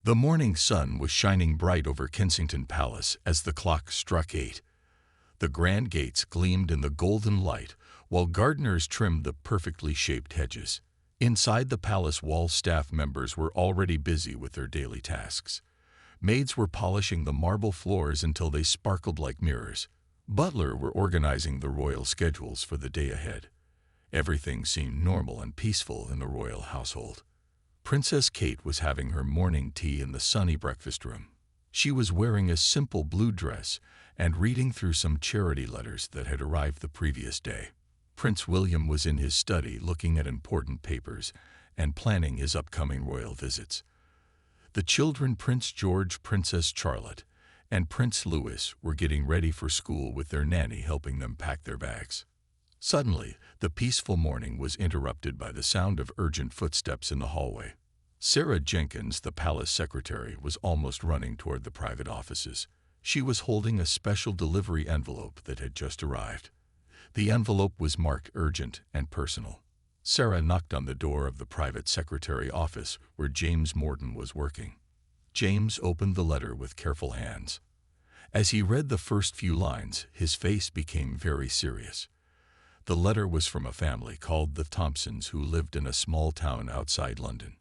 The morning sun was shining bright over Kensington Palace as the clock struck 8. The grand gates gleamed in the golden light, while gardeners trimmed the perfectly shaped hedges. Inside the palace walls, staff members were already busy with their daily tasks. Maids were polishing the marble floors until they sparkled like mirrors. Butlers were organizing the royal schedules for the day ahead. Everything seemed normal and peaceful in the royal household. Princess Kate was having her morning tea in the sunny breakfast room. She was wearing a simple blue dress and reading through some charity letters that had arrived the previous day. Prince William was in his study looking at important papers and planning his upcoming royal visits. The children, Prince George, Princess Charlotte, and Prince Louis, were getting ready for school with their nanny helping them pack their bags. Suddenly, the peaceful morning was interrupted by the sound of urgent footsteps in the hallway. Sarah Jenkins, the palace secretary, was almost running toward the private offices. She was holding a special delivery envelope that had just arrived. The envelope was marked urgent and personal. Sarah knocked on the door of the private secretary office where James Morton was working. James opened the letter with careful hands. As he read the first few lines, his face became very serious. The letter was from a family called the Thompsons who lived in a small town outside London.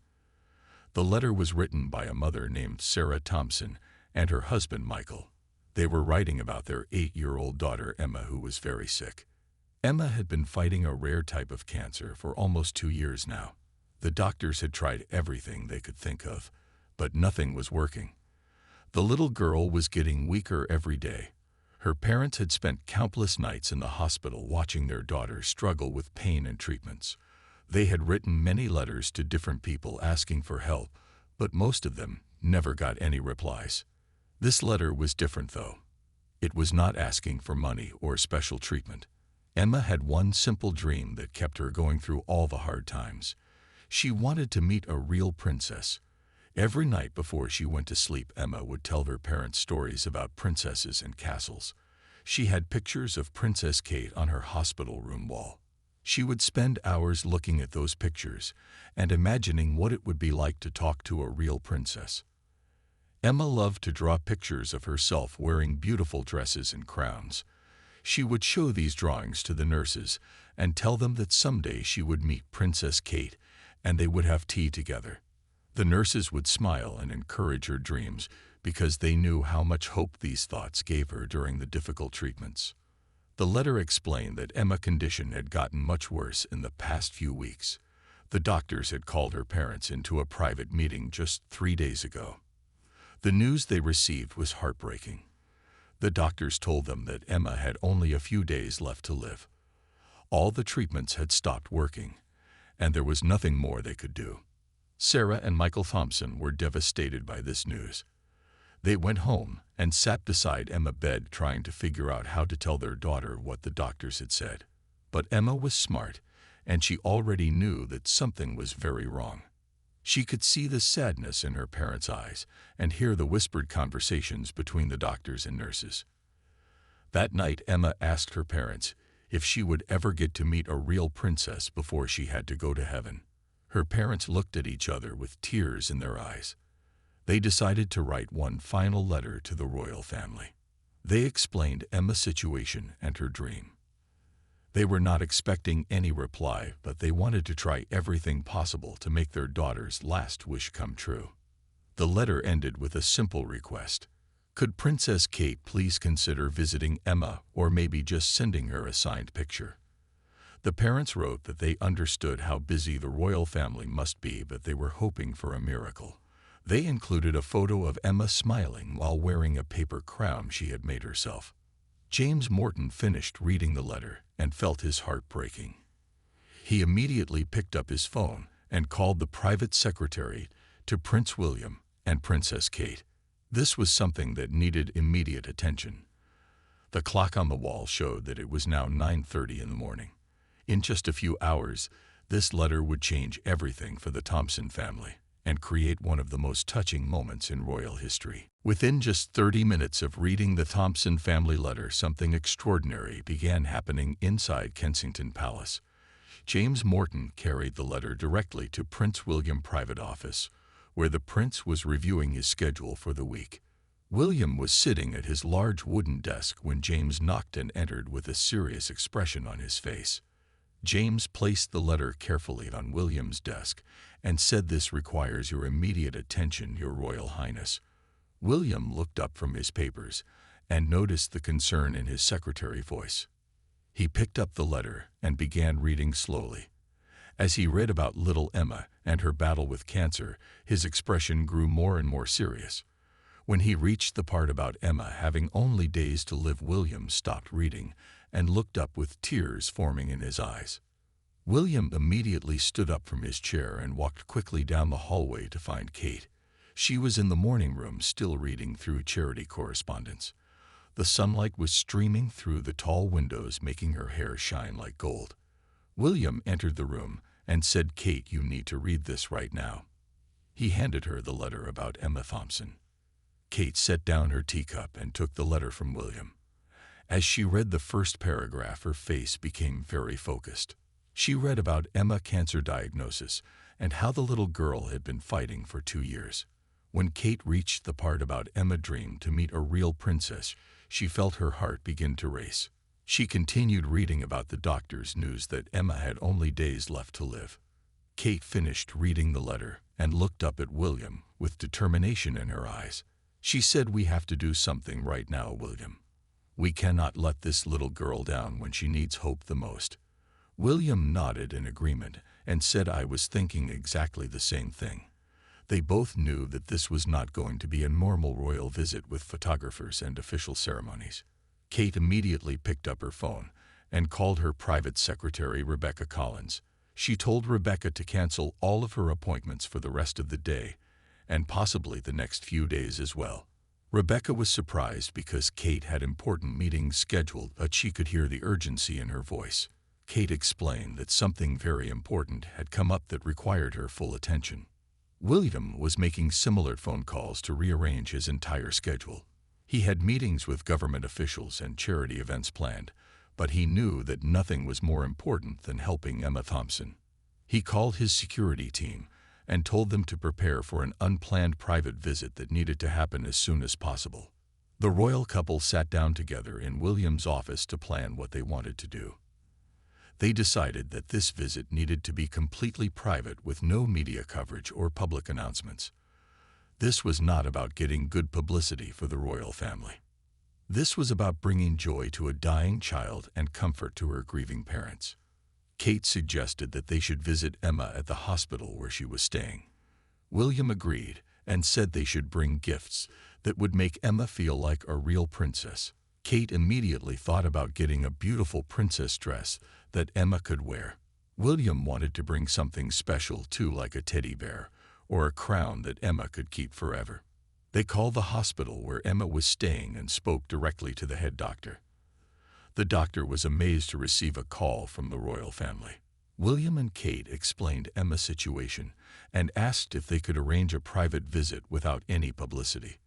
The letter was written by a mother named Sarah Thompson and her husband Michael. They were writing about their 8-year-old daughter Emma, who was very sick. Emma had been fighting a rare type of cancer for almost 2 years now. The doctors had tried everything they could think of, but nothing was working. The little girl was getting weaker every day. Her parents had spent countless nights in the hospital watching their daughter struggle with pain and treatments. They had written many letters to different people asking for help, but most of them never got any replies. This letter was different, though. It was not asking for money or special treatment. Emma had one simple dream that kept her going through all the hard times. She wanted to meet a real princess. Every night before she went to sleep, Emma would tell her parents stories about princesses and castles. She had pictures of Princess Kate on her hospital room wall. She would spend hours looking at those pictures and imagining what it would be like to talk to a real princess. Emma loved to draw pictures of herself wearing beautiful dresses and crowns. She would show these drawings to the nurses and tell them that someday she would meet Princess Kate and they would have tea together. The nurses would smile and encourage her dreams because they knew how much hope these thoughts gave her during the difficult treatments. The letter explained that Emma's condition had gotten much worse in the past few weeks. The doctors had called her parents into a private meeting just 3 days ago. The news they received was heartbreaking. The doctors told them that Emma had only a few days left to live. All the treatments had stopped working, and there was nothing more they could do. Sarah and Michael Thompson were devastated by this news. They went home and sat beside Emma's bed trying to figure out how to tell their daughter what the doctors had said. But Emma was smart, and she already knew that something was very wrong. She could see the sadness in her parents' eyes and hear the whispered conversations between the doctors and nurses. That night, Emma asked her parents if she would ever get to meet a real princess before she had to go to heaven. Her parents looked at each other with tears in their eyes. They decided to write one final letter to the royal family. They explained Emma's situation and her dream. They were not expecting any reply, but they wanted to try everything possible to make their daughter's last wish come true. The letter ended with a simple request. Could Princess Kate please consider visiting Emma, or maybe just sending her a signed picture? The parents wrote that they understood how busy the royal family must be, but they were hoping for a miracle. They included a photo of Emma smiling while wearing a paper crown she had made herself. James Morton finished reading the letter and felt his heart breaking. He immediately picked up his phone and called the private secretary to Prince William and Princess Kate. This was something that needed immediate attention. The clock on the wall showed that it was now 9:30 in the morning. In just a few hours, this letter would change everything for the Thompson family and create one of the most touching moments in royal history. Within just 30 minutes of reading the Thompson family letter, something extraordinary began happening inside Kensington Palace. James Morton carried the letter directly to Prince William's private office, where the prince was reviewing his schedule for the week. William was sitting at his large wooden desk when James knocked and entered with a serious expression on his face. James placed the letter carefully on William's desk and said, "This requires your immediate attention, Your Royal Highness." William looked up from his papers and noticed the concern in his secretary's voice. He picked up the letter and began reading slowly. As he read about little Emma and her battle with cancer, his expression grew more and more serious. When he reached the part about Emma having only days to live, William stopped reading and looked up with tears forming in his eyes. William immediately stood up from his chair and walked quickly down the hallway to find Kate. She was in the morning room still reading through charity correspondence. The sunlight was streaming through the tall windows, making her hair shine like gold. William entered the room and said, "Kate, you need to read this right now." He handed her the letter about Emma Thompson. Kate set down her teacup and took the letter from William. As she read the first paragraph, her face became very focused. She read about Emma's cancer diagnosis and how the little girl had been fighting for 2 years. When Kate reached the part about Emma's dream to meet a real princess, she felt her heart begin to race. She continued reading about the doctor's news that Emma had only days left to live. Kate finished reading the letter and looked up at William with determination in her eyes. She said, "We have to do something right now, William. We cannot let this little girl down when she needs hope the most." William nodded in agreement and said, "I was thinking exactly the same thing." They both knew that this was not going to be a normal royal visit with photographers and official ceremonies. Kate immediately picked up her phone and called her private secretary, Rebecca Collins. She told Rebecca to cancel all of her appointments for the rest of the day and possibly the next few days as well. Rebecca was surprised because Kate had important meetings scheduled, but she could hear the urgency in her voice. Kate explained that something very important had come up that required her full attention. William was making similar phone calls to rearrange his entire schedule. He had meetings with government officials and charity events planned, but he knew that nothing was more important than helping Emma Thompson. He called his security team and told them to prepare for an unplanned private visit that needed to happen as soon as possible. The royal couple sat down together in William's office to plan what they wanted to do. They decided that this visit needed to be completely private with no media coverage or public announcements. This was not about getting good publicity for the royal family. This was about bringing joy to a dying child and comfort to her grieving parents. Kate suggested that they should visit Emma at the hospital where she was staying. William agreed and said they should bring gifts that would make Emma feel like a real princess. Kate immediately thought about getting a beautiful princess dress that Emma could wear. William wanted to bring something special too, like a teddy bear or a crown that Emma could keep forever. They called the hospital where Emma was staying and spoke directly to the head doctor. The doctor was amazed to receive a call from the royal family. William and Kate explained Emma's situation and asked if they could arrange a private visit without any publicity.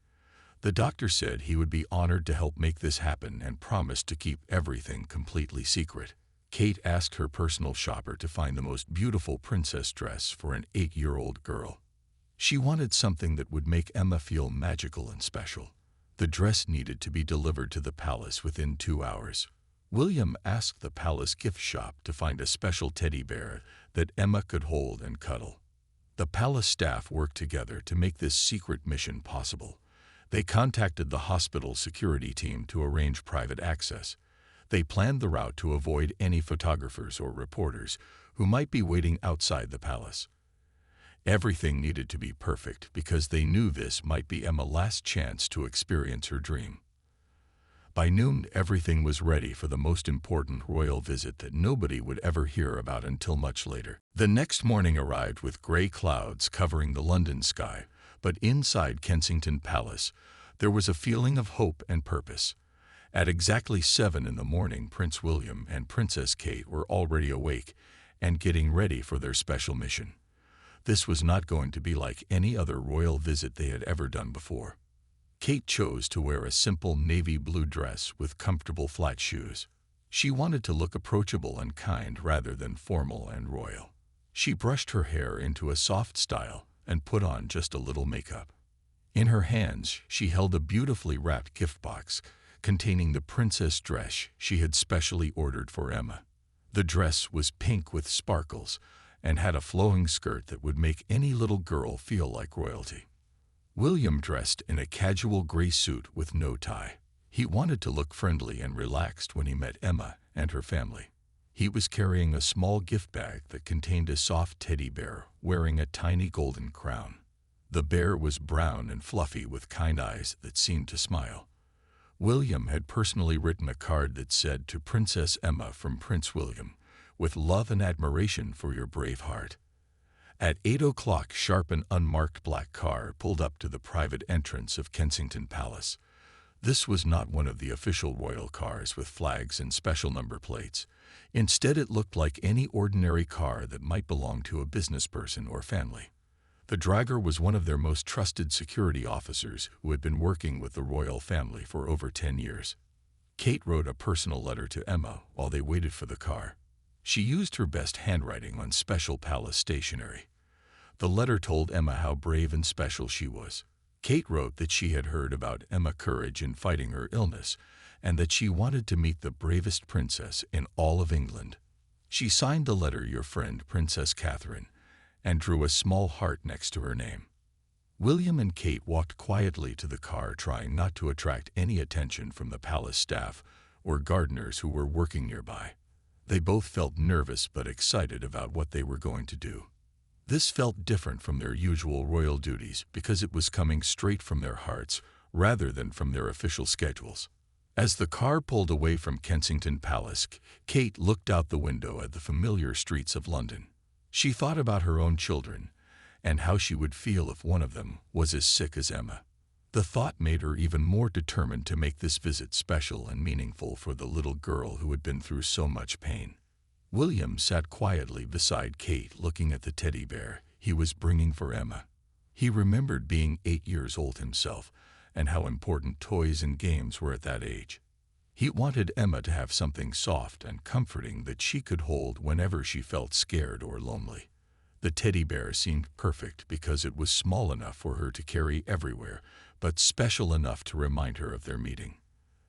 The doctor said he would be honored to help make this happen and promised to keep everything completely secret. Kate asked her personal shopper to find the most beautiful princess dress for an 8-year-old girl. She wanted something that would make Emma feel magical and special. The dress needed to be delivered to the palace within 2 hours. William asked the palace gift shop to find a special teddy bear that Emma could hold and cuddle. The palace staff worked together to make this secret mission possible. They contacted the hospital security team to arrange private access. They planned the route to avoid any photographers or reporters who might be waiting outside the palace. Everything needed to be perfect because they knew this might be Emma's last chance to experience her dream. By noon, everything was ready for the most important royal visit that nobody would ever hear about until much later. The next morning arrived with gray clouds covering the London sky, but inside Kensington Palace, there was a feeling of hope and purpose. At exactly 7 in the morning, Prince William and Princess Kate were already awake and getting ready for their special mission. This was not going to be like any other royal visit they had ever done before. Kate chose to wear a simple navy blue dress with comfortable flat shoes. She wanted to look approachable and kind rather than formal and royal. She brushed her hair into a soft style and put on just a little makeup. In her hands, she held a beautifully wrapped gift box containing the princess dress she had specially ordered for Emma. The dress was pink with sparkles and had a flowing skirt that would make any little girl feel like royalty. William dressed in a casual gray suit with no tie. He wanted to look friendly and relaxed when he met Emma and her family. He was carrying a small gift bag that contained a soft teddy bear wearing a tiny golden crown. The bear was brown and fluffy with kind eyes that seemed to smile. William had personally written a card that said, "To Princess Emma from Prince William, with love and admiration for your brave heart." At 8 o'clock sharp, an unmarked black car pulled up to the private entrance of Kensington Palace. This was not one of the official royal cars with flags and special number plates. Instead, it looked like any ordinary car that might belong to a business person or family. The driver was one of their most trusted security officers who had been working with the royal family for over 10 years. Kate wrote a personal letter to Emma while they waited for the car. She used her best handwriting on special palace stationery. The letter told Emma how brave and special she was. Kate wrote that she had heard about Emma's courage in fighting her illness and that she wanted to meet the bravest princess in all of England. She signed the letter, "Your friend, Princess Catherine," and drew a small heart next to her name. William and Kate walked quietly to the car, trying not to attract any attention from the palace staff or gardeners who were working nearby. They both felt nervous but excited about what they were going to do. This felt different from their usual royal duties because it was coming straight from their hearts rather than from their official schedules. As the car pulled away from Kensington Palace, Kate looked out the window at the familiar streets of London. She thought about her own children and how she would feel if one of them was as sick as Emma. The thought made her even more determined to make this visit special and meaningful for the little girl who had been through so much pain. William sat quietly beside Kate, looking at the teddy bear he was bringing for Emma. He remembered being 8 years old himself and how important toys and games were at that age. He wanted Emma to have something soft and comforting that she could hold whenever she felt scared or lonely. The teddy bear seemed perfect because it was small enough for her to carry everywhere, but special enough to remind her of their meeting.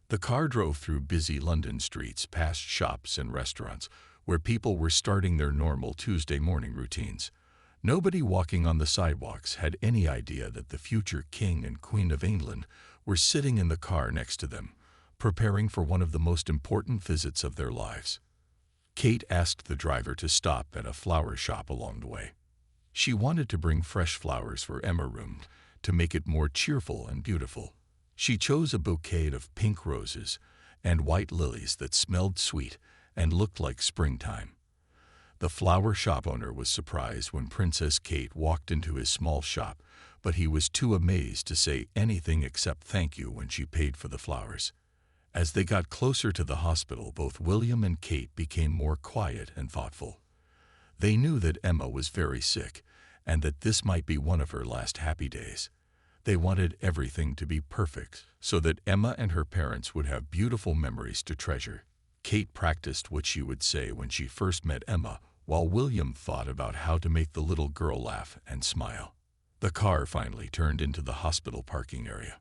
The car drove through busy London streets, past shops and restaurants, where people were starting their normal Tuesday morning routines. Nobody walking on the sidewalks had any idea that the future King and Queen of England were sitting in the car next to them, preparing for one of the most important visits of their lives. Kate asked the driver to stop at a flower shop along the way. She wanted to bring fresh flowers for Emma's room to make it more cheerful and beautiful. She chose a bouquet of pink roses and white lilies that smelled sweet and looked like springtime. The flower shop owner was surprised when Princess Kate walked into his small shop, but he was too amazed to say anything except thank you when she paid for the flowers. As they got closer to the hospital, both William and Kate became more quiet and thoughtful. They knew that Emma was very sick and that this might be one of her last happy days. They wanted everything to be perfect so that Emma and her parents would have beautiful memories to treasure. Kate practiced what she would say when she first met Emma, while William thought about how to make the little girl laugh and smile. The car finally turned into the hospital parking area.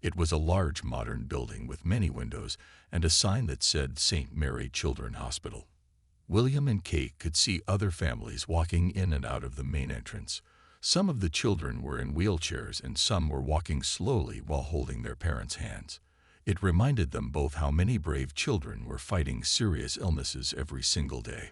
It was a large modern building with many windows and a sign that said St. Mary Children's Hospital. William and Kate could see other families walking in and out of the main entrance. Some of the children were in wheelchairs and some were walking slowly while holding their parents' hands. It reminded them both how many brave children were fighting serious illnesses every single day.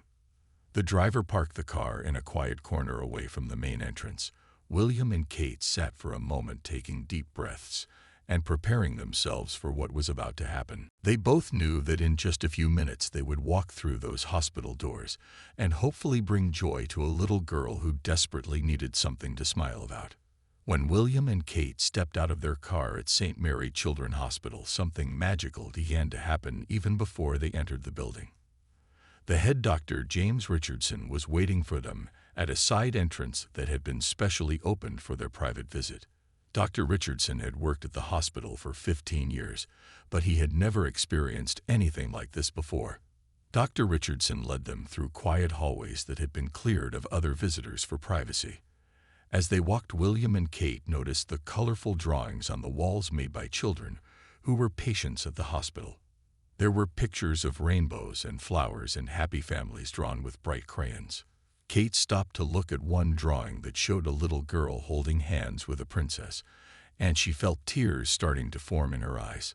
The driver parked the car in a quiet corner away from the main entrance. William and Kate sat for a moment, taking deep breaths and preparing themselves for what was about to happen. They both knew that in just a few minutes they would walk through those hospital doors and hopefully bring joy to a little girl who desperately needed something to smile about. When William and Kate stepped out of their car at St. Mary Children's Hospital, something magical began to happen even before they entered the building. The head doctor, James Richardson, was waiting for them at a side entrance that had been specially opened for their private visit. Dr. Richardson had worked at the hospital for 15 years, but he had never experienced anything like this before. Dr. Richardson led them through quiet hallways that had been cleared of other visitors for privacy. As they walked, William and Kate noticed the colorful drawings on the walls made by children who were patients at the hospital. There were pictures of rainbows and flowers and happy families drawn with bright crayons. Kate stopped to look at one drawing that showed a little girl holding hands with a princess, and she felt tears starting to form in her eyes.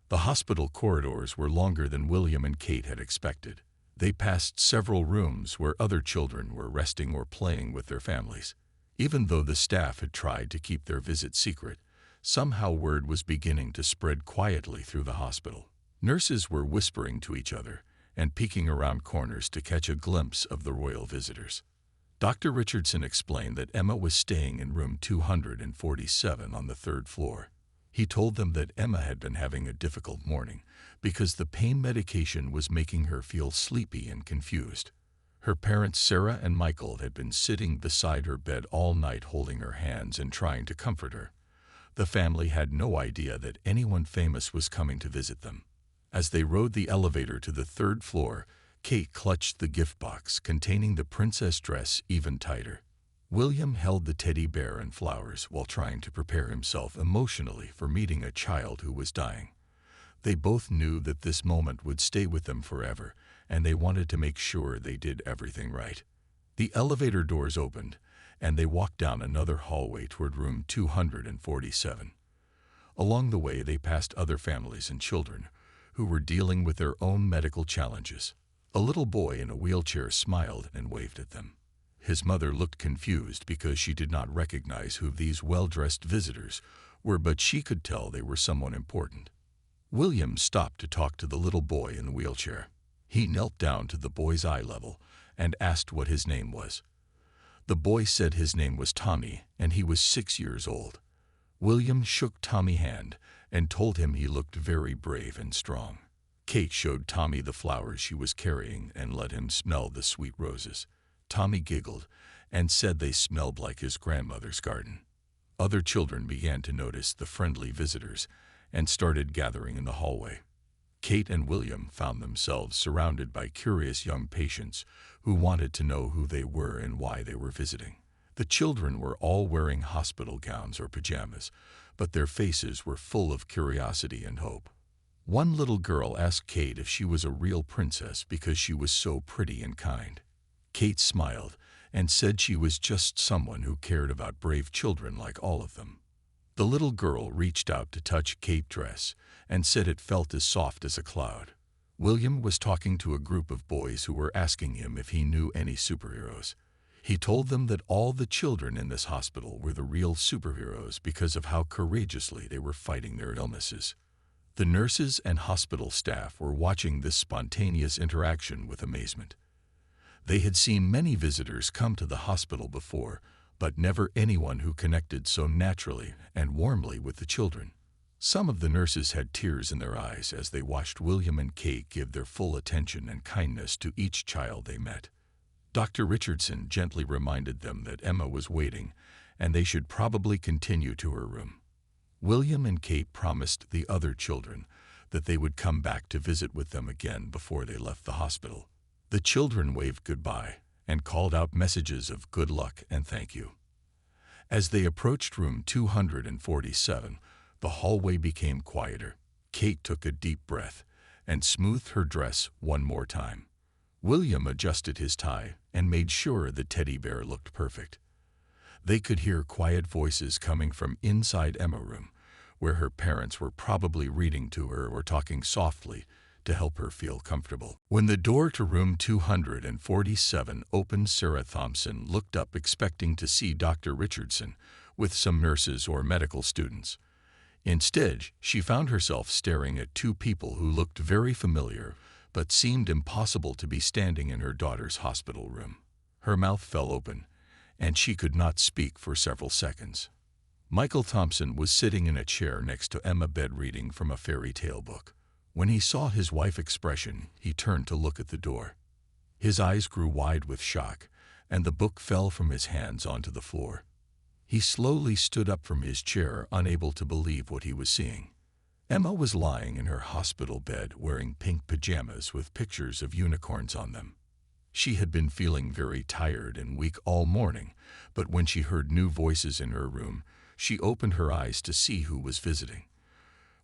The hospital corridors were longer than William and Kate had expected. They passed several rooms where other children were resting or playing with their families. Even though the staff had tried to keep their visit secret, somehow word was beginning to spread quietly through the hospital. Nurses were whispering to each other and peeking around corners to catch a glimpse of the royal visitors. Dr. Richardson explained that Emma was staying in room 247 on the third floor. He told them that Emma had been having a difficult morning because the pain medication was making her feel sleepy and confused. Her parents, Sarah and Michael, had been sitting beside her bed all night holding her hands and trying to comfort her. The family had no idea that anyone famous was coming to visit them. As they rode the elevator to the third floor, Kate clutched the gift box containing the princess dress even tighter. William held the teddy bear and flowers while trying to prepare himself emotionally for meeting a child who was dying. They both knew that this moment would stay with them forever, and they wanted to make sure they did everything right. The elevator doors opened, and they walked down another hallway toward room 247. Along the way, they passed other families and children who were dealing with their own medical challenges. A little boy in a wheelchair smiled and waved at them. His mother looked confused because she did not recognize who these well-dressed visitors were, but she could tell they were someone important. William stopped to talk to the little boy in the wheelchair. He knelt down to the boy's eye level and asked what his name was. The boy said his name was Tommy and he was 6 years old. William shook Tommy's hand and told him he looked very brave and strong. Kate showed Tommy the flowers she was carrying and let him smell the sweet roses. Tommy giggled and said they smelled like his grandmother's garden. Other children began to notice the friendly visitors and started gathering in the hallway. Kate and William found themselves surrounded by curious young patients who wanted to know who they were and why they were visiting. The children were all wearing hospital gowns or pajamas, but their faces were full of curiosity and hope. One little girl asked Kate if she was a real princess because she was so pretty and kind. Kate smiled and said she was just someone who cared about brave children like all of them. The little girl reached out to touch Kate's dress and said it felt as soft as a cloud. William was talking to a group of boys who were asking him if he knew any superheroes. He told them that all the children in this hospital were the real superheroes because of how courageously they were fighting their illnesses. The nurses and hospital staff were watching this spontaneous interaction with amazement. They had seen many visitors come to the hospital before, but never anyone who connected so naturally and warmly with the children. Some of the nurses had tears in their eyes as they watched William and Kate give their full attention and kindness to each child they met. Dr. Richardson gently reminded them that Emma was waiting and they should probably continue to her room. William and Kate promised the other children that they would come back to visit with them again before they left the hospital. The children waved goodbye and called out messages of good luck and thank you. As they approached room 247, the hallway became quieter. Kate took a deep breath and smoothed her dress one more time. William adjusted his tie and made sure the teddy bear looked perfect. They could hear quiet voices coming from inside Emma's room, where her parents were probably reading to her or talking softly to help her feel comfortable. When the door to room 247 opened, Sarah Thompson looked up expecting to see Dr. Richardson with some nurses or medical students. Instead, she found herself staring at two people who looked very familiar but seemed impossible to be standing in her daughter's hospital room. Her mouth fell open, and she could not speak for several seconds. Michael Thompson was sitting in a chair next to Emma's bed reading from a fairy tale book. When he saw his wife's expression, he turned to look at the door. His eyes grew wide with shock, and the book fell from his hands onto the floor. He slowly stood up from his chair, unable to believe what he was seeing. Emma was lying in her hospital bed wearing pink pajamas with pictures of unicorns on them. She had been feeling very tired and weak all morning, but when she heard new voices in her room, she opened her eyes to see who was visiting.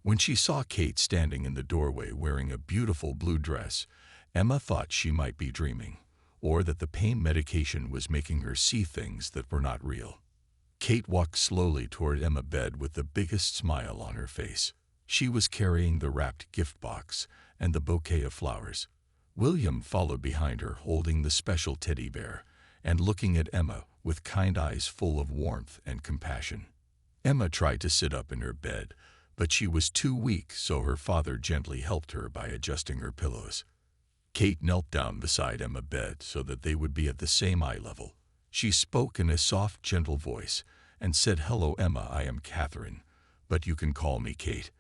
When she saw Kate standing in the doorway wearing a beautiful blue dress, Emma thought she might be dreaming, or that the pain medication was making her see things that were not real. Kate walked slowly toward Emma's bed with the biggest smile on her face. She was carrying the wrapped gift box and the bouquet of flowers. William followed behind her, holding the special teddy bear and looking at Emma with kind eyes full of warmth and compassion. Emma tried to sit up in her bed, but she was too weak, so her father gently helped her by adjusting her pillows. Kate knelt down beside Emma's bed so that they would be at the same eye level. She spoke in a soft, gentle voice and said, "Hello, Emma, I am Catherine, but you can call me Kate.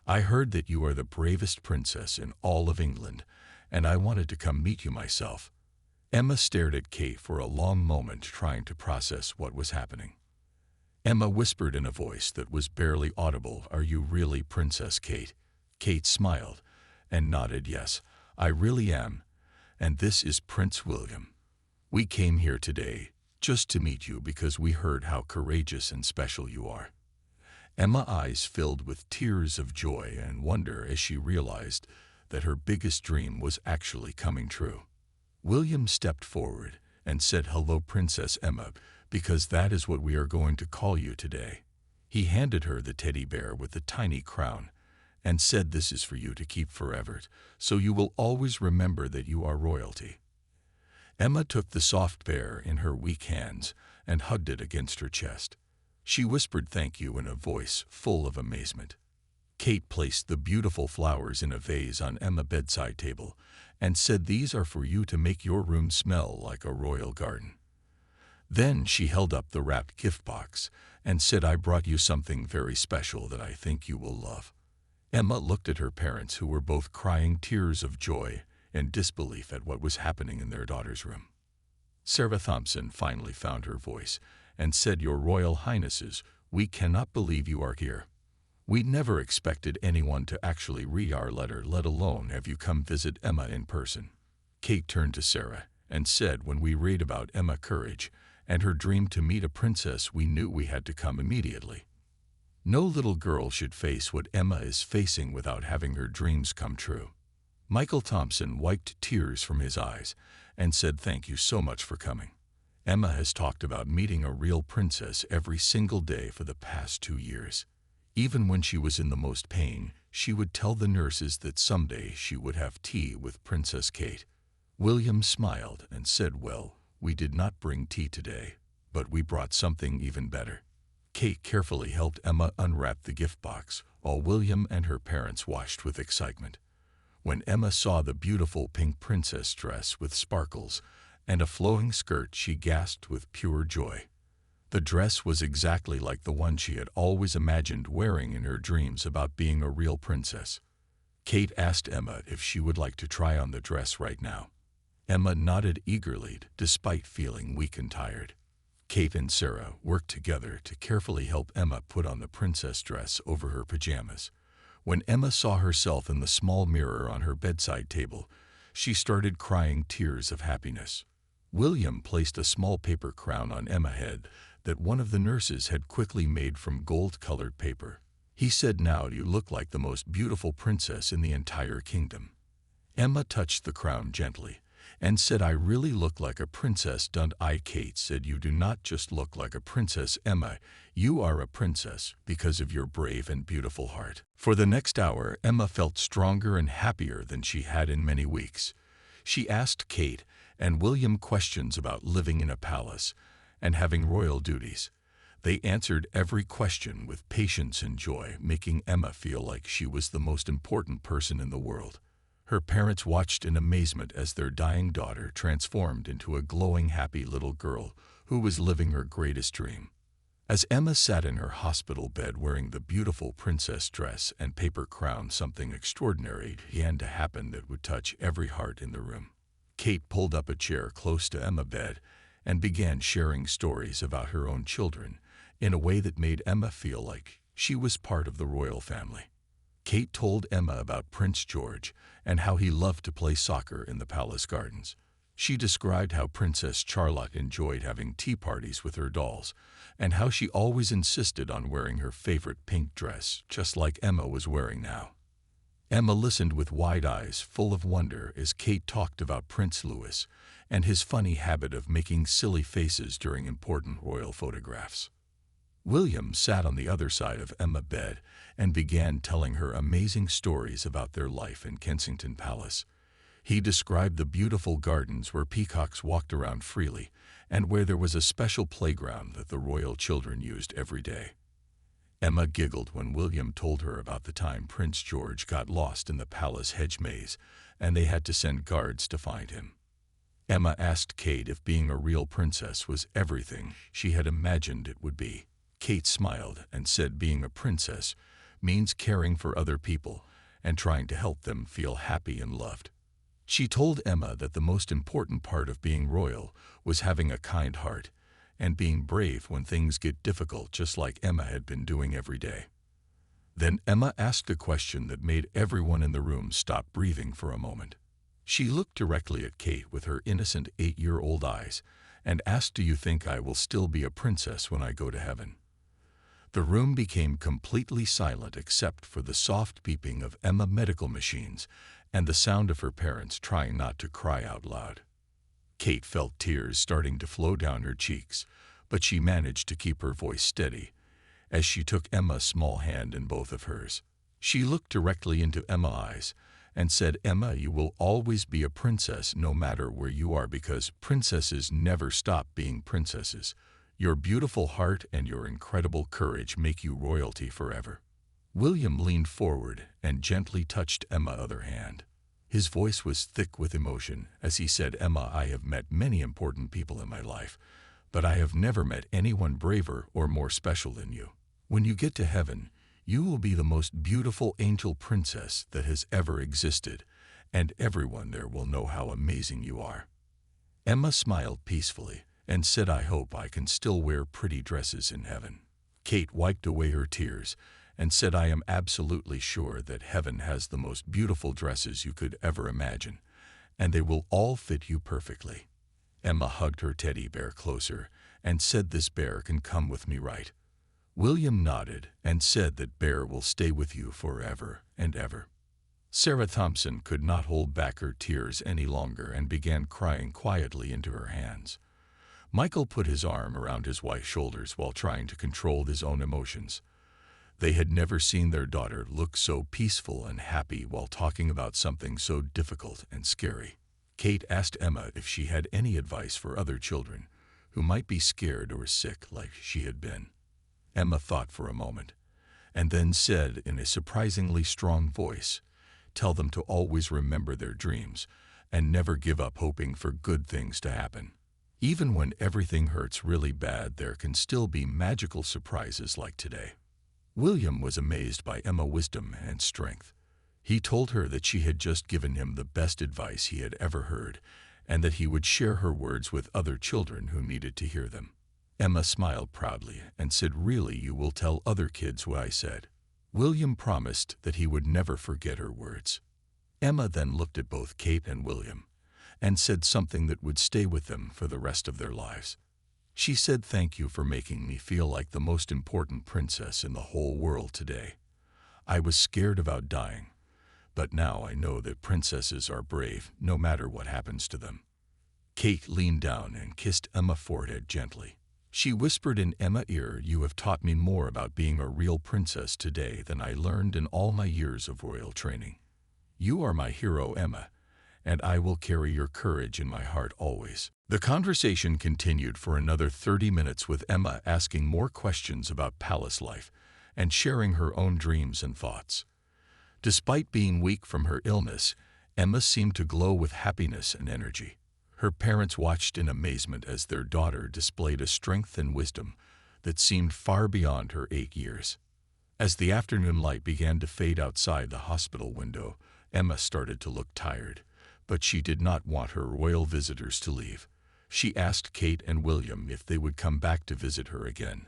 I heard that you are the bravest princess in all of England, and I wanted to come meet you myself." Emma stared at Kate for a long moment, trying to process what was happening. Emma whispered in a voice that was barely audible, "Are you really Princess Kate?" Kate smiled and nodded, "Yes, I really am, and this is Prince William. We came here today just to meet you because we heard how courageous and special you are." Emma's eyes filled with tears of joy and wonder as she realized that her biggest dream was actually coming true. William stepped forward and said, "Hello, Princess Emma, because that is what we are going to call you today." He handed her the teddy bear with the tiny crown and said, "This is for you to keep forever, so you will always remember that you are royalty." Emma took the soft bear in her weak hands and hugged it against her chest. She whispered thank you in a voice full of amazement. Kate placed the beautiful flowers in a vase on Emma's bedside table and said, "These are for you to make your room smell like a royal garden." Then she held up the wrapped gift box and said, "I brought you something very special that I think you will love." Emma looked at her parents, who were both crying tears of joy and disbelief at what was happening in their daughter's room. Sarah Thompson finally found her voice and said, "Your Royal Highnesses, we cannot believe you are here. We never expected anyone to actually read our letter, let alone have you come visit Emma in person." Kate turned to Sarah and said, "When we read about Emma's courage and her dream to meet a princess, we knew we had to come immediately. No little girl should face what Emma is facing without having her dreams come true." Michael Thompson wiped tears from his eyes and said, "Thank you so much for coming. Emma has talked about meeting a real princess every single day for the past 2 years. Even when she was in the most pain, she would tell the nurses that someday she would have tea with Princess Kate." William smiled and said, "Well, we did not bring tea today, but we brought something even better." Kate carefully helped Emma unwrap the gift box, while William and her parents watched with excitement. When Emma saw the beautiful pink princess dress with sparkles and a flowing skirt, she gasped with pure joy. The dress was exactly like the one she had always imagined wearing in her dreams about being a real princess. Kate asked Emma if she would like to try on the dress right now. Emma nodded eagerly, despite feeling weak and tired. Kate and Sarah worked together to carefully help Emma put on the princess dress over her pajamas. When Emma saw herself in the small mirror on her bedside table, she started crying tears of happiness. William placed a small paper crown on Emma's head that one of the nurses had quickly made from gold-colored paper. He said, "Now you look like the most beautiful princess in the entire kingdom." Emma touched the crown gently and said, "I really look like a princess, don't I?" Kate said, "You do not just look like a princess, Emma. You are a princess because of your brave and beautiful heart." For the next hour, Emma felt stronger and happier than she had in many weeks. She asked Kate and William questions about living in a palace and having royal duties. They answered every question with patience and joy, making Emma feel like she was the most important person in the world. Her parents watched in amazement as their dying daughter transformed into a glowing, happy little girl who was living her greatest dream. As Emma sat in her hospital bed wearing the beautiful princess dress and paper crown, something extraordinary began to happen that would touch every heart in the room. Kate pulled up a chair close to Emma's bed and began sharing stories about her own children in a way that made Emma feel like she was part of the royal family. Kate told Emma about Prince George and how he loved to play soccer in the palace gardens. She described how Princess Charlotte enjoyed having tea parties with her dolls, and how she always insisted on wearing her favorite pink dress, just like Emma was wearing now. Emma listened with wide eyes, full of wonder, as Kate talked about Prince Louis and his funny habit of making silly faces during important royal photographs. William sat on the other side of Emma's bed and began telling her amazing stories about their life in Kensington Palace. He described the beautiful gardens where peacocks walked around freely and where there was a special playground that the royal children used every day. Emma giggled when William told her about the time Prince George got lost in the palace hedge maze and they had to send guards to find him. Emma asked Kate if being a real princess was everything she had imagined it would be. Kate smiled and said being a princess means caring for other people and trying to help them feel happy and loved. She told Emma that the most important part of being royal was having a kind heart and being brave when things get difficult, just like Emma had been doing every day. Then Emma asked a question that made everyone in the room stop breathing for a moment. She looked directly at Kate with her innocent 8-year-old eyes and asked, "Do you think I will still be a princess when I go to heaven?" The room became completely silent except for the soft beeping of Emma's medical machines and the sound of her parents trying not to cry out loud. Kate felt tears starting to flow down her cheeks, but she managed to keep her voice steady as she took Emma's small hand in both of hers. She looked directly into Emma's eyes and said, "Emma, you will always be a princess no matter where you are, because princesses never stop being princesses. Your beautiful heart and your incredible courage make you royalty forever." William leaned forward and gently touched Emma's other hand. His voice was thick with emotion as he said, "Emma, I have met many important people in my life, but I have never met anyone braver or more special than you. When you get to heaven, you will be the most beautiful angel princess that has ever existed, and everyone there will know how amazing you are." Emma smiled peacefully and said, "I hope I can still wear pretty dresses in heaven." Kate wiped away her tears and said, "I am absolutely sure that heaven has the most beautiful dresses you could ever imagine, and they will all fit you perfectly." Emma hugged her teddy bear closer and said, "This bear can come with me, right?" William nodded and said that bear will stay with you forever and ever. Sarah Thompson could not hold back her tears any longer and began crying quietly into her hands. Michael put his arm around his wife's shoulders while trying to control his own emotions. They had never seen their daughter look so peaceful and happy while talking about something so difficult and scary. Kate asked Emma if she had any advice for other children who might be scared or sick like she had been. Emma thought for a moment and then said in a surprisingly strong voice, "Tell them to always remember their dreams and never give up hoping for good things to happen. Even when everything hurts really bad, there can still be magical surprises like today." William was amazed by Emma's wisdom and strength. He told her that she had just given him the best advice he had ever heard, and that he would share her words with other children who needed to hear them. Emma smiled proudly and said, "Really, you will tell other kids what I said?" William promised that he would never forget her words. Emma then looked at both Kate and William and said something that would stay with them for the rest of their lives. She said, "Thank you for making me feel like the most important princess in the whole world today. I was scared about dying, but now I know that princesses are brave no matter what happens to them." Kate leaned down and kissed Emma's forehead gently. She whispered in Emma's ear, "You have taught me more about being a real princess today than I learned in all my years of royal training. You are my hero, Emma, and I will carry your courage in my heart always." The conversation continued for another 30 minutes with Emma asking more questions about palace life and sharing her own dreams and thoughts. Despite being weak from her illness, Emma seemed to glow with happiness and energy. Her parents watched in amazement as their daughter displayed a strength and wisdom that seemed far beyond her 8 years. As the afternoon light began to fade outside the hospital window, Emma started to look tired, but she did not want her royal visitors to leave. She asked Kate and William if they would come back to visit her again.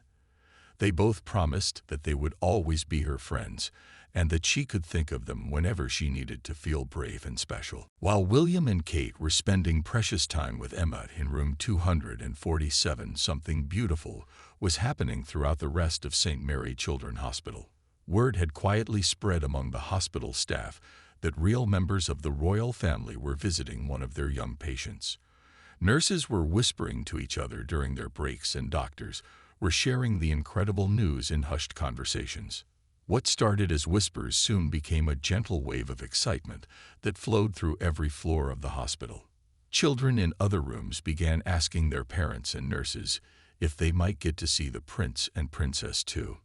They both promised that they would always be her friends, and that she could think of them whenever she needed to feel brave and special. While William and Kate were spending precious time with Emma in room 247, something beautiful was happening throughout the rest of St. Mary Children's Hospital. Word had quietly spread among the hospital staff that real members of the royal family were visiting one of their young patients. Nurses were whispering to each other during their breaks, and doctors were sharing the incredible news in hushed conversations. What started as whispers soon became a gentle wave of excitement that flowed through every floor of the hospital. Children in other rooms began asking their parents and nurses if they might get to see the prince and princess too.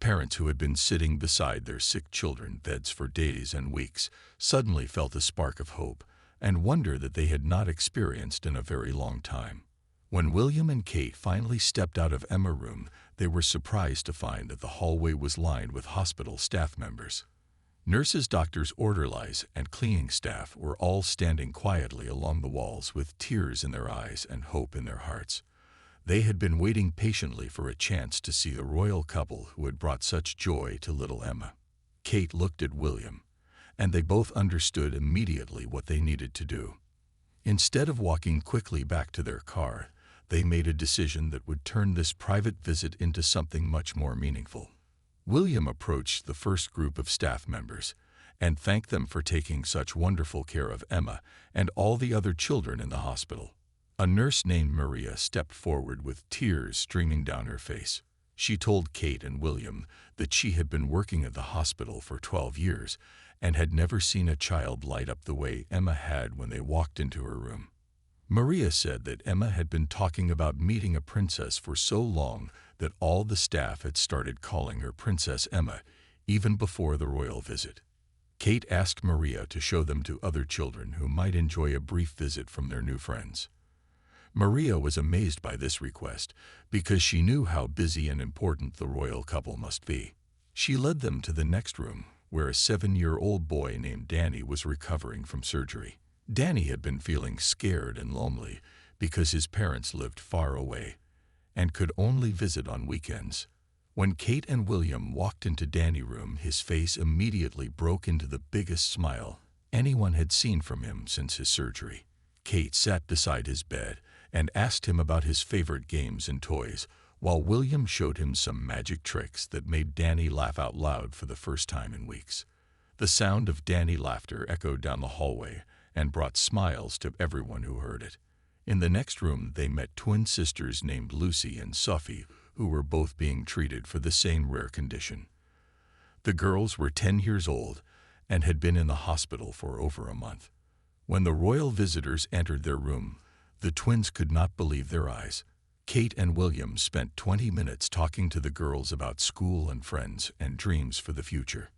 Parents who had been sitting beside their sick children's beds for days and weeks suddenly felt a spark of hope and wonder that they had not experienced in a very long time. When William and Kate finally stepped out of Emma's room, they were surprised to find that the hallway was lined with hospital staff members. Nurses, doctors, orderlies, and cleaning staff were all standing quietly along the walls with tears in their eyes and hope in their hearts. They had been waiting patiently for a chance to see the royal couple who had brought such joy to little Emma. Kate looked at William, and they both understood immediately what they needed to do. Instead of walking quickly back to their car, they made a decision that would turn this private visit into something much more meaningful. William approached the first group of staff members and thanked them for taking such wonderful care of Emma and all the other children in the hospital. A nurse named Maria stepped forward with tears streaming down her face. She told Kate and William that she had been working at the hospital for 12 years and had never seen a child light up the way Emma had when they walked into her room. Maria said that Emma had been talking about meeting a princess for so long that all the staff had started calling her Princess Emma, even before the royal visit. Kate asked Maria to show them to other children who might enjoy a brief visit from their new friends. Maria was amazed by this request because she knew how busy and important the royal couple must be. She led them to the next room, where a 7-year-old boy named Danny was recovering from surgery. Danny had been feeling scared and lonely because his parents lived far away and could only visit on weekends. When Kate and William walked into Danny's room, his face immediately broke into the biggest smile anyone had seen from him since his surgery. Kate sat beside his bed and asked him about his favorite games and toys, while William showed him some magic tricks that made Danny laugh out loud for the first time in weeks. The sound of Danny's laughter echoed down the hallway and brought smiles to everyone who heard it. In the next room, they met twin sisters named Lucy and Sophie, who were both being treated for the same rare condition. The girls were 10 years old and had been in the hospital for over a month. When the royal visitors entered their room, the twins could not believe their eyes. Kate and William spent 20 minutes talking to the girls about school and friends and dreams for the future.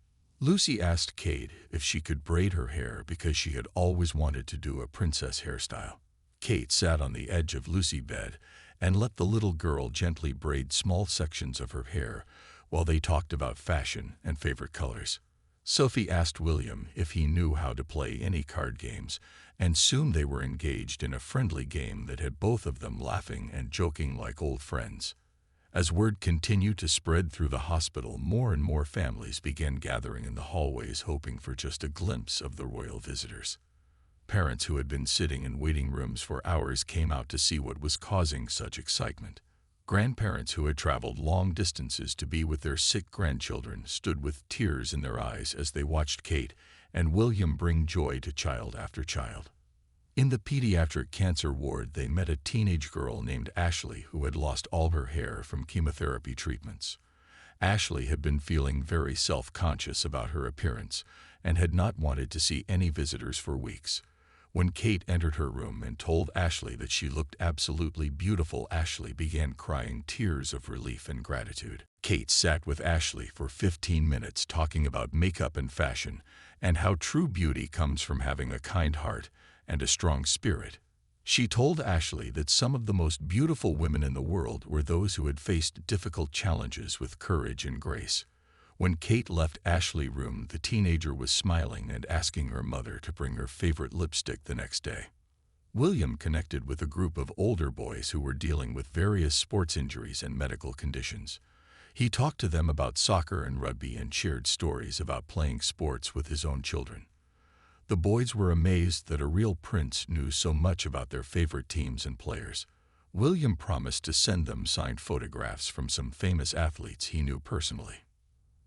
Lucy asked Kate if she could braid her hair because she had always wanted to do a princess hairstyle. Kate sat on the edge of Lucy's bed and let the little girl gently braid small sections of her hair while they talked about fashion and favorite colors. Sophie asked William if he knew how to play any card games, and soon they were engaged in a friendly game that had both of them laughing and joking like old friends. As word continued to spread through the hospital, more and more families began gathering in the hallways hoping for just a glimpse of the royal visitors. Parents who had been sitting in waiting rooms for hours came out to see what was causing such excitement. Grandparents who had traveled long distances to be with their sick grandchildren stood with tears in their eyes as they watched Kate and William bring joy to child after child. In the pediatric cancer ward, they met a teenage girl named Ashley who had lost all her hair from chemotherapy treatments. Ashley had been feeling very self-conscious about her appearance and had not wanted to see any visitors for weeks. When Kate entered her room and told Ashley that she looked absolutely beautiful, Ashley began crying tears of relief and gratitude. Kate sat with Ashley for 15 minutes talking about makeup and fashion and how true beauty comes from having a kind heart and a strong spirit. She told Ashley that some of the most beautiful women in the world were those who had faced difficult challenges with courage and grace. When Kate left Ashley's room, the teenager was smiling and asking her mother to bring her favorite lipstick the next day. William connected with a group of older boys who were dealing with various sports injuries and medical conditions. He talked to them about soccer and rugby and shared stories about playing sports with his own children. The boys were amazed that a real prince knew so much about their favorite teams and players. William promised to send them signed photographs from some famous athletes he knew personally.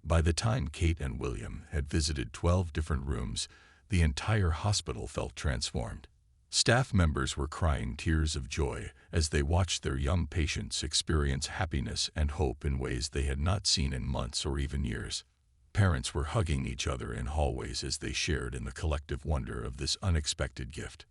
By the time Kate and William had visited 12 different rooms, the entire hospital felt transformed. Staff members were crying tears of joy as they watched their young patients experience happiness and hope in ways they had not seen in months or even years. Parents were hugging each other in hallways as they shared in the collective wonder of this unexpected gift.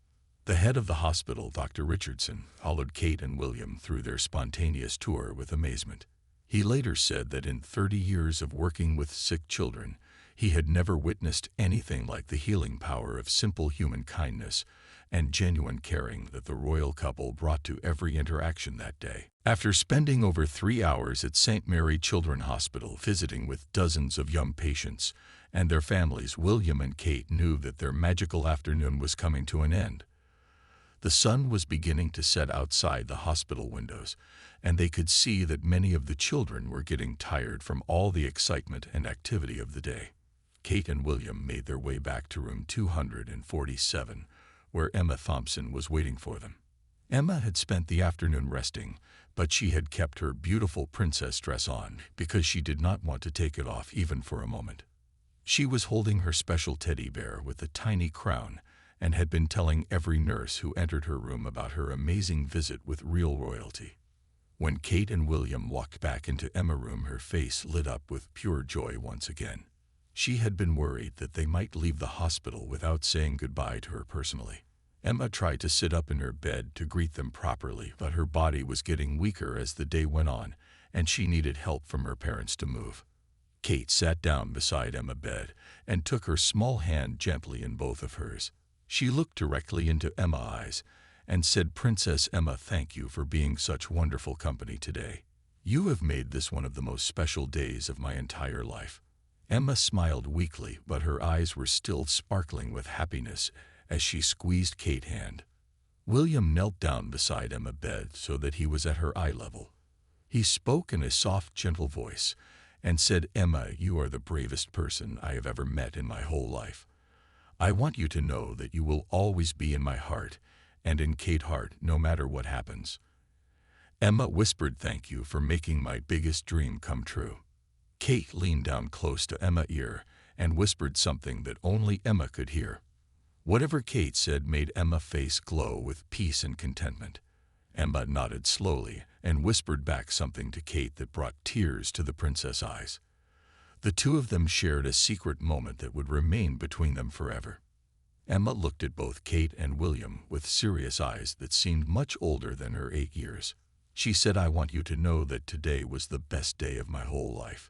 The head of the hospital, Dr. Richardson, followed Kate and William through their spontaneous tour with amazement. He later said that in 30 years of working with sick children, he had never witnessed anything like the healing power of simple human kindness and genuine caring that the royal couple brought to every interaction that day. After spending over 3 hours at St. Mary Children's Hospital visiting with dozens of young patients and their families, William and Kate knew that their magical afternoon was coming to an end. The sun was beginning to set outside the hospital windows, and they could see that many of the children were getting tired from all the excitement and activity of the day. Kate and William made their way back to room 247, where Emma Thompson was waiting for them. Emma had spent the afternoon resting, but she had kept her beautiful princess dress on because she did not want to take it off even for a moment. She was holding her special teddy bear with a tiny crown and had been telling every nurse who entered her room about her amazing visit with real royalty. When Kate and William walked back into Emma's room, her face lit up with pure joy once again. She had been worried that they might leave the hospital without saying goodbye to her personally. Emma tried to sit up in her bed to greet them properly, but her body was getting weaker as the day went on, and she needed help from her parents to move. Kate sat down beside Emma's bed and took her small hand gently in both of hers. She looked directly into Emma's eyes and said, "Princess Emma, thank you for being such wonderful company today. You have made this one of the most special days of my entire life." Emma smiled weakly, but her eyes were still sparkling with happiness as she squeezed Kate's hand. William knelt down beside Emma's bed so that he was at her eye level. He spoke in a soft, gentle voice and said, "Emma, you are the bravest person I have ever met in my whole life. I want you to know that you will always be in my heart and in Kate's heart no matter what happens." Emma whispered, "Thank you for making my biggest dream come true." Kate leaned down close to Emma's ear and whispered something that only Emma could hear. Whatever Kate said made Emma's face glow with peace and contentment. Emma nodded slowly and whispered back something to Kate that brought tears to the princess' eyes. The two of them shared a secret moment that would remain between them forever. Emma looked at both Kate and William with serious eyes that seemed much older than her 8 years. She said, "I want you to know that today was the best day of my whole life.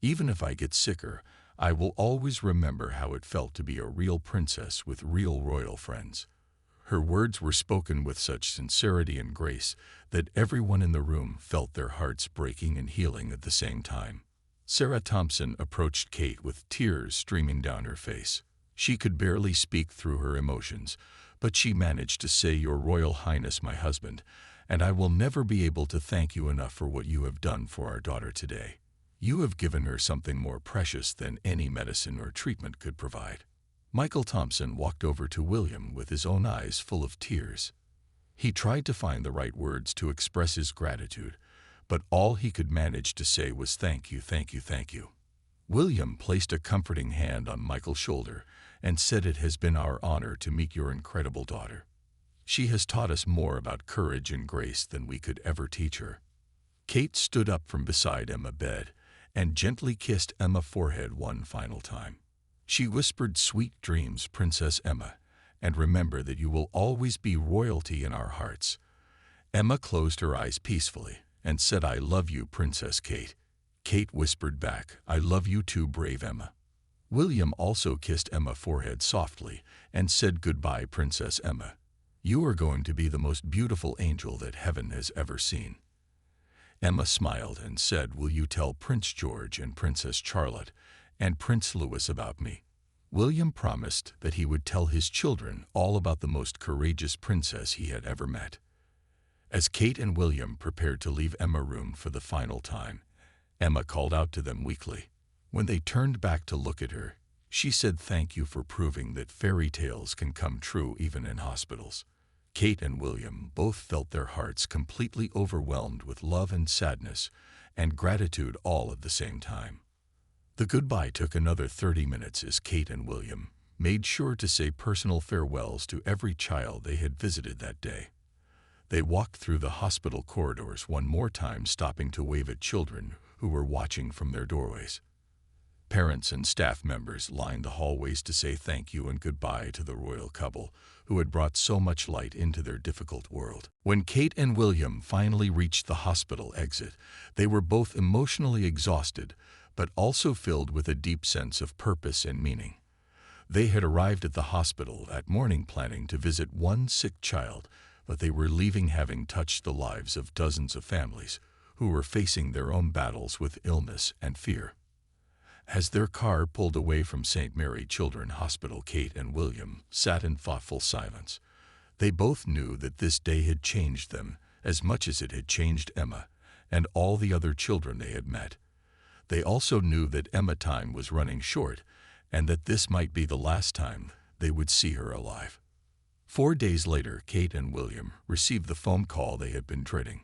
Even if I get sicker, I will always remember how it felt to be a real princess with real royal friends." Her words were spoken with such sincerity and grace that everyone in the room felt their hearts breaking and healing at the same time. Sarah Thompson approached Kate with tears streaming down her face. She could barely speak through her emotions, but she managed to say, "Your Royal Highness, my husband, and I will never be able to thank you enough for what you have done for our daughter today. You have given her something more precious than any medicine or treatment could provide." Michael Thompson walked over to William with his own eyes full of tears. He tried to find the right words to express his gratitude, but all he could manage to say was, "Thank you, thank you, thank you." William placed a comforting hand on Michael's shoulder and said, "It has been our honor to meet your incredible daughter. She has taught us more about courage and grace than we could ever teach her." Kate stood up from beside Emma's bed and gently kissed Emma's forehead one final time. She whispered, "Sweet dreams, Princess Emma, and remember that you will always be royalty in our hearts." Emma closed her eyes peacefully and said, "I love you, Princess Kate." Kate whispered back, "I love you too, brave Emma." William also kissed Emma's forehead softly and said, "Goodbye, Princess Emma. You are going to be the most beautiful angel that heaven has ever seen." Emma smiled and said, "Will you tell Prince George and Princess Charlotte and Prince Louis about me?" William promised that he would tell his children all about the most courageous princess he had ever met. As Kate and William prepared to leave Emma's room for the final time, Emma called out to them weakly. When they turned back to look at her, she said, "Thank you for proving that fairy tales can come true even in hospitals." Kate and William both felt their hearts completely overwhelmed with love and sadness and gratitude all at the same time. The goodbye took another 30 minutes as Kate and William made sure to say personal farewells to every child they had visited that day. They walked through the hospital corridors one more time, stopping to wave at children who were watching from their doorways. Parents and staff members lined the hallways to say thank you and goodbye to the royal couple who had brought so much light into their difficult world. When Kate and William finally reached the hospital exit, they were both emotionally exhausted, but also filled with a deep sense of purpose and meaning. They had arrived at the hospital that morning planning to visit one sick child, but they were leaving having touched the lives of dozens of families who were facing their own battles with illness and fear. As their car pulled away from St. Mary Children's Hospital, Kate and William sat in thoughtful silence. They both knew that this day had changed them as much as it had changed Emma and all the other children they had met. They also knew that Emma's time was running short and that this might be the last time they would see her alive. 4 days later, Kate and William received the phone call they had been dreading.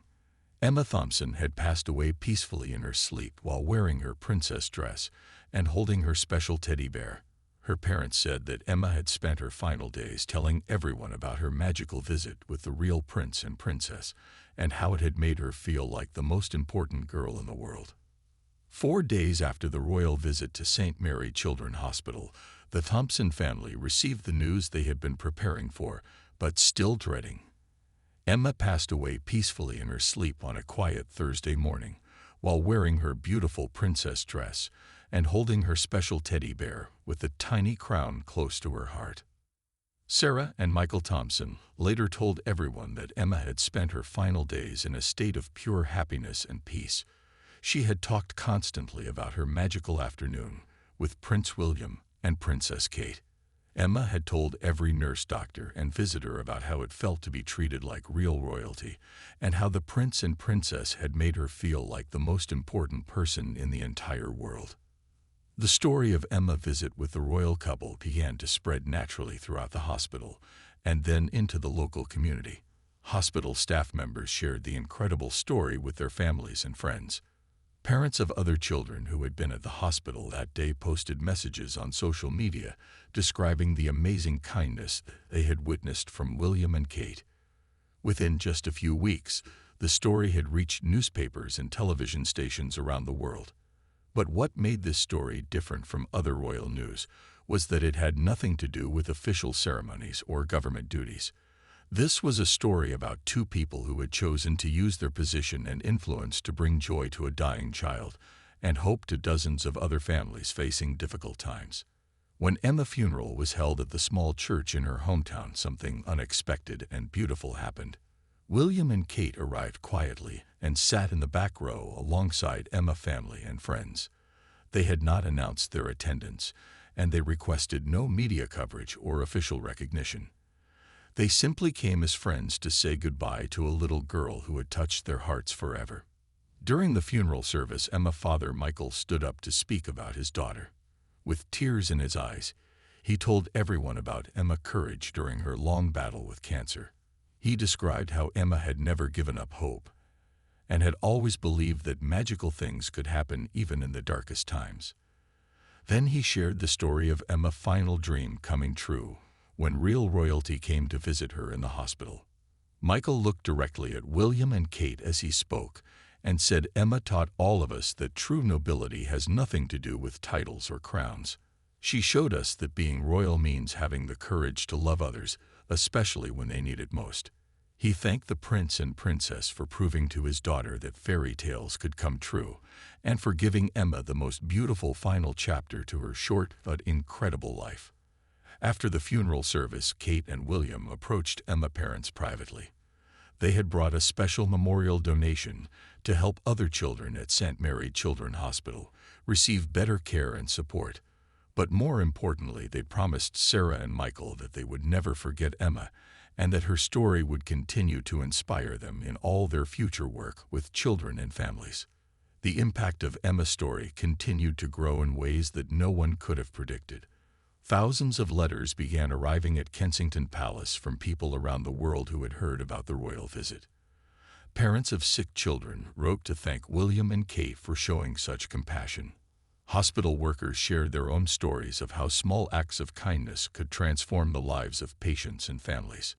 Emma Thompson had passed away peacefully in her sleep while wearing her princess dress and holding her special teddy bear. Her parents said that Emma had spent her final days telling everyone about her magical visit with the real prince and princess and how it had made her feel like the most important girl in the world. 4 days after the royal visit to St. Mary Children's Hospital, the Thompson family received the news they had been preparing for, but still dreading. Emma passed away peacefully in her sleep on a quiet Thursday morning, while wearing her beautiful princess dress and holding her special teddy bear with a tiny crown close to her heart. Sarah and Michael Thompson later told everyone that Emma had spent her final days in a state of pure happiness and peace. She had talked constantly about her magical afternoon with Prince William and Princess Kate. Emma had told every nurse, doctor, and visitor about how it felt to be treated like real royalty, and how the prince and princess had made her feel like the most important person in the entire world. The story of Emma's visit with the royal couple began to spread naturally throughout the hospital, and then into the local community. Hospital staff members shared the incredible story with their families and friends. Parents of other children who had been at the hospital that day posted messages on social media describing the amazing kindness they had witnessed from William and Kate. Within just a few weeks, the story had reached newspapers and television stations around the world. But what made this story different from other royal news was that it had nothing to do with official ceremonies or government duties. This was a story about two people who had chosen to use their position and influence to bring joy to a dying child and hope to dozens of other families facing difficult times. When Emma's funeral was held at the small church in her hometown, something unexpected and beautiful happened. William and Kate arrived quietly and sat in the back row alongside Emma's family and friends. They had not announced their attendance, and they requested no media coverage or official recognition. They simply came as friends to say goodbye to a little girl who had touched their hearts forever. During the funeral service, Emma's father, Michael, stood up to speak about his daughter. With tears in his eyes, he told everyone about Emma's courage during her long battle with cancer. He described how Emma had never given up hope and had always believed that magical things could happen even in the darkest times. Then he shared the story of Emma's final dream coming true when real royalty came to visit her in the hospital. Michael looked directly at William and Kate as he spoke and said, "Emma taught all of us that true nobility has nothing to do with titles or crowns. She showed us that being royal means having the courage to love others, especially when they need it most." He thanked the prince and princess for proving to his daughter that fairy tales could come true and for giving Emma the most beautiful final chapter to her short but incredible life. After the funeral service, Kate and William approached Emma's parents privately. They had brought a special memorial donation to help other children at St. Mary Children's Hospital receive better care and support. But more importantly, they promised Sarah and Michael that they would never forget Emma and that her story would continue to inspire them in all their future work with children and families. The impact of Emma's story continued to grow in ways that no one could have predicted. Thousands of letters began arriving at Kensington Palace from people around the world who had heard about the royal visit. Parents of sick children wrote to thank William and Kate for showing such compassion. Hospital workers shared their own stories of how small acts of kindness could transform the lives of patients and families.